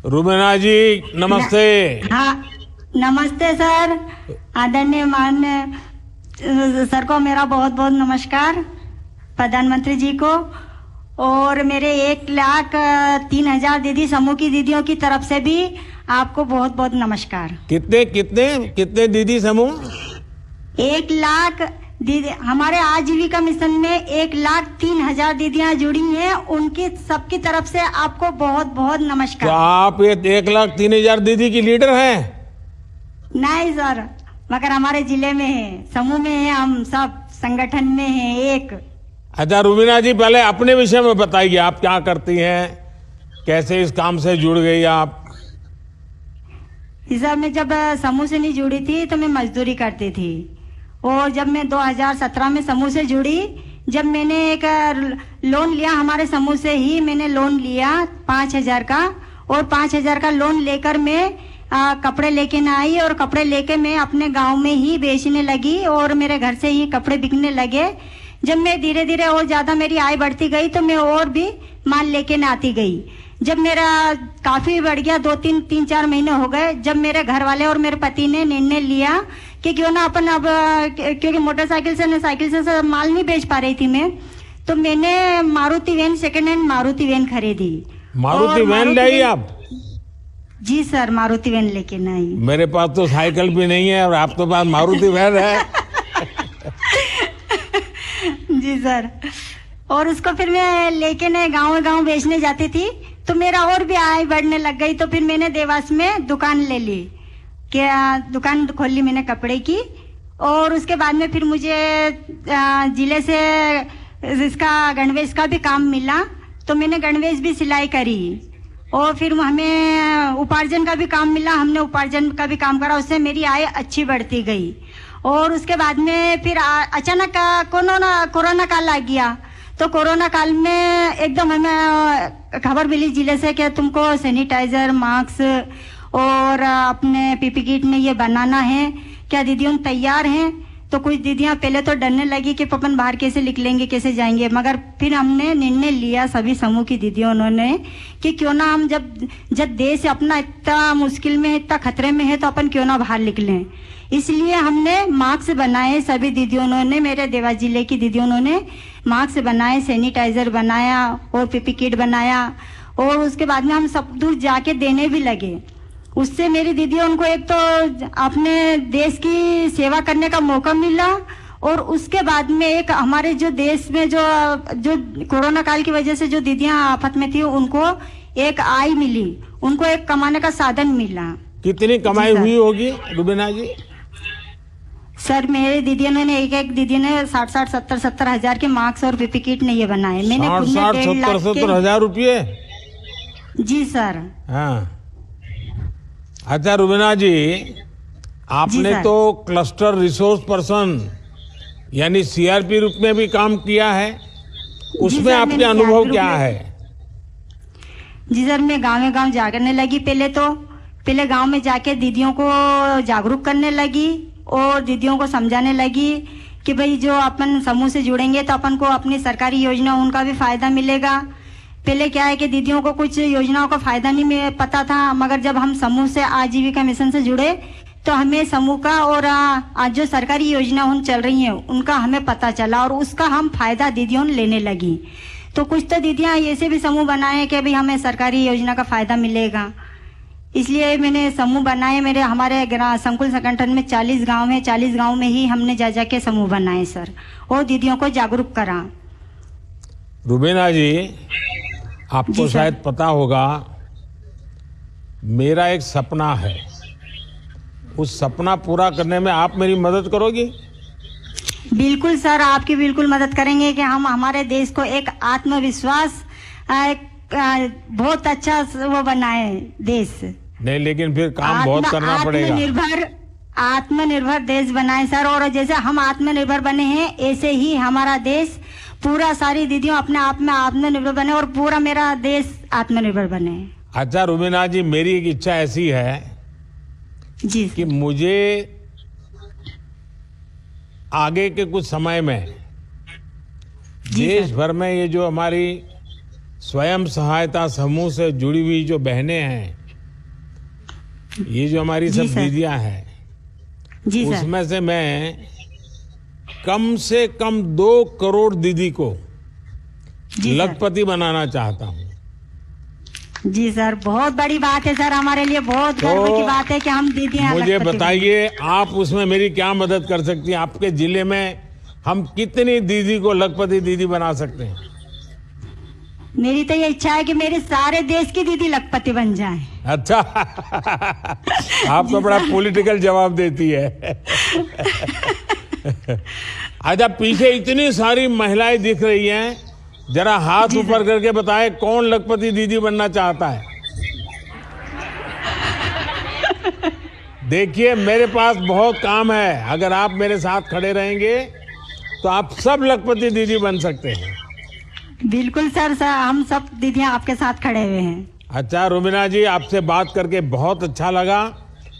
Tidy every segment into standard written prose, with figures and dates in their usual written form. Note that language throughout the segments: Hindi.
रुबीना जी नमस्ते। हाँ, नमस्ते सर। आदरणीय माननीय सर को मेरा बहुत बहुत नमस्कार, प्रधानमंत्री जी को, और मेरे 1,03,000 दीदी समूह की दीदियों की तरफ से भी आपको बहुत बहुत नमस्कार। कितने कितने कितने दीदी समूह? 1 लाख दीदी हमारे आजीविका मिशन में 1,03,000 दीदियां जुड़ी हैं, उनकी सबकी तरफ से आपको बहुत बहुत तो नमस्कार। आप ये 1,03,000 दीदी की लीडर हैं? नहीं सर, मगर हमारे जिले में है, समूह में है, हम सब संगठन में है एक। अच्छा रुबीना जी, पहले अपने विषय में बताइए, आप क्या करती हैं, कैसे इस काम से जुड़ गई आप? सर मैं जब समूह से नहीं जुड़ी थी तो मैं मजदूरी करती थी, और जब मैं 2017 में समूह से जुड़ी, जब मैंने एक लोन लिया, हमारे समूह से ही मैंने लोन लिया 5,000 का, और 5,000 का लोन लेकर मैं कपड़े लेके न आई, और कपड़े लेके मैं अपने गांव में ही बेचने लगी, और मेरे घर से ही कपड़े बिकने लगे। जब मैं धीरे धीरे और ज्यादा मेरी आय बढ़ती गई तो मैं और भी माल लेके न आती गई। जब मेरा काफी बढ़ गया, 2-3-4 महीने हो गए, जब मेरे घर वाले और मेरे पति ने निर्णय लिया कि क्यों ना अपन अब, क्योंकि मोटरसाइकिल से साइकिल से माल नहीं बेच पा रही थी मैं, तो मैंने Maruti van, second hand Maruti van खरीदी। मारुति वैन लाई आप? जी सर, मारुति वैन लेके नहीं। मेरे पास तो साइकिल भी नहीं है और आपके पास मारुति वैन है। जी सर, और उसको फिर मैं लेके न गाँव बेचने जाती थी, तो मेरा और भी आय बढ़ने लग गई। तो फिर मैंने देवास में दुकान ले ली, क्या दुकान खोल ली मैंने कपड़े की, और उसके बाद में फिर मुझे जिले से इसका गणवेश का भी काम मिला, तो मैंने गणवेश भी सिलाई करी, और फिर हमें उपार्जन का भी काम मिला, हमने उपार्जन का भी काम करा, उससे मेरी आय अच्छी बढ़ती गई। और उसके बाद में फिर अचानक कोरोना काल आ गया, तो कोरोना काल में एकदम हमें खबर मिली जिले से कि तुमको सैनिटाइजर, मास्क और अपने पीपी किट में ये बनाना है, क्या दीदियों तैयार हैं? तो कुछ दीदियां पहले तो डरने लगी कि पपन बाहर कैसे निकलेंगे, कैसे जाएंगे, मगर फिर हमने निर्णय लिया सभी समूह की दीदियों ने कि क्यों ना हम जब देश अपना इतना मुश्किल में, इतना खतरे में है, तो अपन क्यों ना बाहर निकलें। इसलिए हमने मास्क बनाए, सभी दीदियों ने, मेरे देवास जिले की दीदियों ने मास्क बनाए, सैनिटाइजर बनाया और पीपी किट बनाया, और उसके बाद में हम सब दूर जाके देने भी लगे। उससे मेरी दीदी उनको एक तो अपने देश की सेवा करने का मौका मिला, और उसके बाद में एक हमारे जो देश में जो कोरोना काल की वजह से जो दीदियां आफत में थी, उनको एक आय मिली, उनको एक कमाने का साधन मिला। कितनी कमाई हुई होगी रुबीना जी? सर मेरे दीदियों ने एक दीदी ने 60-70 हजार के मास्क और पीपी किट ने ये बनाए। मैंने 60-70 हजार रुपये? जी सर। हाँ, अच्छा रुबीना जी, आपने तो क्लस्टर रिसोर्स पर्सन यानी सीआरपी रूप में भी काम किया है, उसमें आपके अनुभव क्या है? जी सर, मैं गाँव जागरने लगी। पहले गांव में जाके दीदियों को जागरूक करने लगी, और दीदियों को समझाने लगी कि भाई जो अपन समूह से जुड़ेंगे तो अपन को अपनी सरकारी योजना उनका भी फायदा मिलेगा। पहले क्या है कि दीदियों को कुछ योजनाओं का फायदा नहीं पता था, मगर जब हम समूह से आजीविका मिशन से जुड़े तो हमें समूह का और आज जो सरकारी योजना उन चल रही हैं उनका हमें पता चला, और उसका हम फायदा दीदियों लेने लगी। तो कुछ तो दीदियां ऐसे भी समूह बनाए कि भाई हमें सरकारी योजना का फायदा मिलेगा, इसलिए मैंने समूह बनाए। हमारे संकुल संगठन में 40 गांव है, 40 गांव में ही हमने जा के समूह बनाए सर, और दीदियों को जागरूक करा। रुबीना जी, आपको शायद पता होगा, मेरा एक सपना है, उस सपना पूरा करने में आप मेरी मदद करोगी? बिल्कुल सर, आपकी बिल्कुल मदद करेंगे कि हम हमारे देश को एक आत्मविश्वास, बहुत अच्छा वो बनाए देश। नहीं, लेकिन फिर काम बहुत करना पड़ेगा। आत्मनिर्भर देश बनाए सर, और जैसे हम आत्मनिर्भर बने हैं ऐसे ही हमारा देश पूरा, सारी दीदियों अपने आप में आत्मनिर्भर बने, और पूरा मेरा देश आत्मनिर्भर बने। अच्छा रुबीना जी, मेरी एक इच्छा ऐसी है जी कि मुझे आगे के कुछ समय में देश भर में ये जो हमारी स्वयं सहायता समूह से जुड़ी हुई जो बहनें हैं, ये जो हमारी जी सब सर। दीदियां हैं, जी सर। उसमें से मैं कम से कम 2 करोड़ दीदी को जी सर। लखपति बनाना चाहता हूँ। जी सर, बहुत बड़ी बात है सर, हमारे लिए बहुत तो गर्व की बात है कि हम दीदियां मुझे लखपति बनी। बताइए, आप उसमें मेरी क्या मदद कर सकती हैं? आपके जिले में हम कितनी दीदी को लखपति दीदी बना सकते हैं? मेरी तो ये इच्छा है कि मेरे सारे देश की दीदी लखपति बन जाएं। अच्छा। आप तो बड़ा पॉलिटिकल जवाब देती है। अच्छा, पीछे इतनी सारी महिलाएं दिख रही हैं, जरा हाथ जी ऊपर सर। करके बताएं कौन लखपति दीदी बनना चाहता है? देखिए, मेरे पास बहुत काम है। अगर आप मेरे साथ खड़े रहेंगे तो आप सब लखपति दीदी बन सकते हैं। बिल्कुल सर, हम सब दीदियां आपके साथ खड़े हुए हैं। अच्छा रुबीना जी, आपसे बात करके बहुत अच्छा लगा,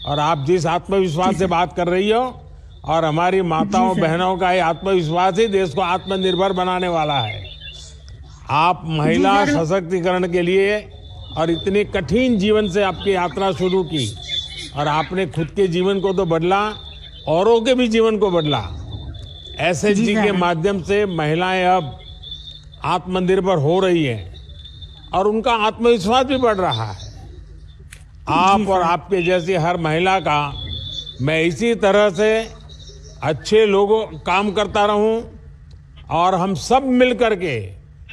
और आप जिस आत्मविश्वास से बात कर रही हो, और हमारी माताओं जी सर। बहनों का ये आत्मविश्वास ही देश को आत्मनिर्भर बनाने वाला है। आप महिला जी सर। सशक्तिकरण के लिए, और इतनी कठिन जीवन से आपकी यात्रा शुरू की, और आपने खुद के जीवन को तो बदला, औरों के भी जीवन को बदला। एसएचजी जी के सर। माध्यम से महिलाएं अब आत्मनिर्भर हो रही हैं, और उनका आत्मविश्वास भी बढ़ रहा है। आप जी और सर। आपके जैसी हर महिला का मैं इसी तरह से अच्छे लोगों काम करता रहूं, और हम सब मिल करके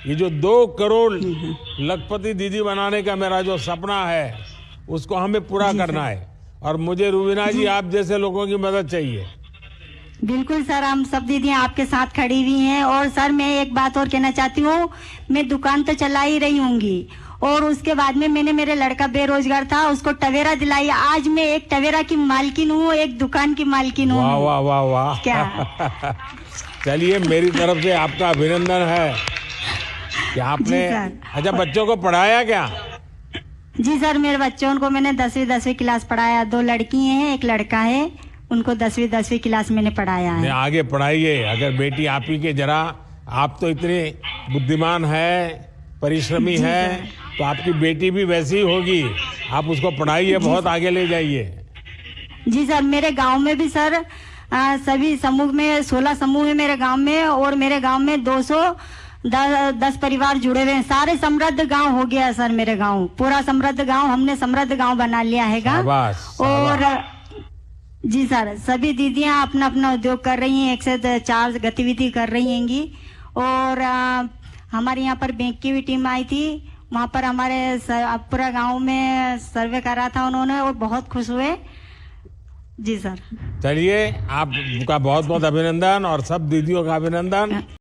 ये जो 2 करोड़ लखपति दीदी बनाने का मेरा जो सपना है, उसको हमें पूरा जी करना सर। है। और मुझे रुबीना जी, आप जैसे लोगों की मदद चाहिए। बिल्कुल सर, हम सब दीदियां आपके साथ खड़ी हुई हैं। और सर, मैं एक बात और कहना चाहती हूँ, मैं दुकान तो चला ही रही होंगी, और उसके बाद में मैंने, मेरे लड़का बेरोजगार था, उसको टवेरा दिलाई। आज मैं एक टवेरा की मालकिन हूँ, एक दुकान की मालकिन हूँ। वाह वाह वाह वाह। क्या? चलिए, मेरी तरफ से आपका अभिनंदन है कि आपने। जी सर। अच्छा, बच्चों को पढ़ाया क्या? जी सर, मेरे बच्चों को मैंने 10वीं क्लास पढ़ाया। 2 लड़की हैं, एक लड़का है, उनको 10वीं क्लास मैंने पढ़ाया ने है। आगे पढ़ाइए। अगर बेटी आप ही के, जरा आप तो इतनी बुद्धिमान है, परिश्रमी जी है, सर। तो आपकी बेटी भी वैसी ही होगी। आप उसको पढ़ाइए, बहुत आगे ले जाइए। जी सर, मेरे गांव में भी सर सभी समूह में 16 समूह है मेरे गांव में, और मेरे गांव में 210 परिवार जुड़े हुए हैं। सारे समृद्ध गांव हो गया सर, मेरे गांव पूरा समृद्ध गांव, हमने समृद्ध गांव बना लिया है। शाबाश, और जी सर, सभी दीदियां अपना अपना उद्योग कर रही हैं, 1 से 4 गतिविधि कर रही हैंगी। और हमारे यहाँ पर बैंक की भी टीम आई थी, वहाँ पर हमारे पूरा गांव में सर्वे करा था उन्होंने, और बहुत खुश हुए। जी सर। चलिए, आपका बहुत बहुत अभिनंदन, और सब दीदियों का अभिनंदन।